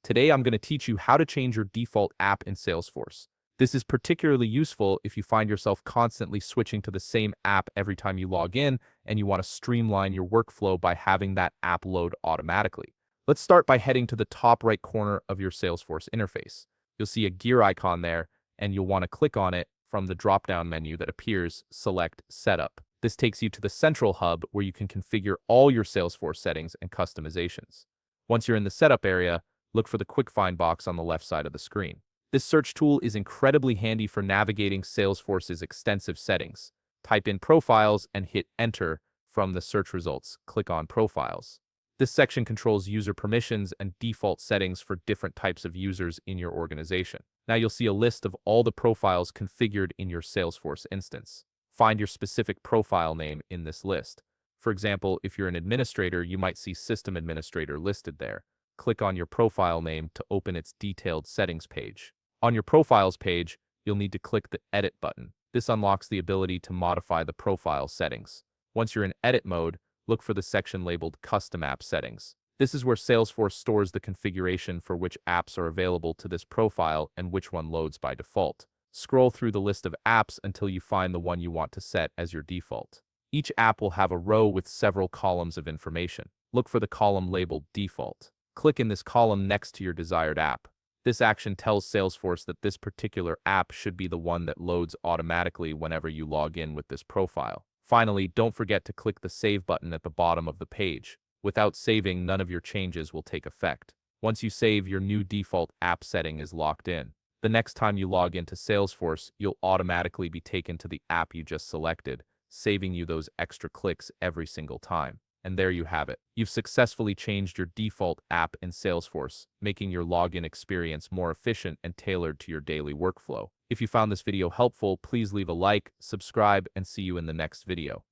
Today I'm going to teach you how to change your default app in Salesforce. This is particularly useful if you find yourself constantly switching to the same app every time you log in and you want to streamline your workflow by having that app load automatically. Let's start by heading to the top right corner of your Salesforce interface. You'll see a gear icon there, and you'll want to click on it from the drop-down menu that appears. Select Setup. This takes you to the central hub where you can configure all your Salesforce settings and customizations. Once you're in the setup area, look for the Quick Find box on the left side of the screen. This search tool is incredibly handy for navigating Salesforce's extensive settings. Type in Profiles and hit Enter from the search results. Click on Profiles. This section controls user permissions and default settings for different types of users in your organization. Now you'll see a list of all the profiles configured in your Salesforce instance. Find your specific profile name in this list. For example, if you're an administrator, you might see System Administrator listed there. Click on your profile name to open its detailed settings page. On your Profiles page, you'll need to click the Edit button. This unlocks the ability to modify the profile settings. Once you're in edit mode, look for the section labeled Custom App Settings. This is where Salesforce stores the configuration for which apps are available to this profile and which one loads by default. Scroll through the list of apps until you find the one you want to set as your default. Each app will have a row with several columns of information. Look for the column labeled Default. Click in this column next to your desired app. This action tells Salesforce that this particular app should be the one that loads automatically whenever you log in with this profile. Finally, don't forget to click the Save button at the bottom of the page. Without saving, none of your changes will take effect. Once you save, your new default app setting is locked in. The next time you log into Salesforce, you'll automatically be taken to the app you just selected, saving you those extra clicks every single time. And there you have it. You've successfully changed your default app in Salesforce, making your login experience more efficient and tailored to your daily workflow. If you found this video helpful, please leave a like, subscribe, and see you in the next video.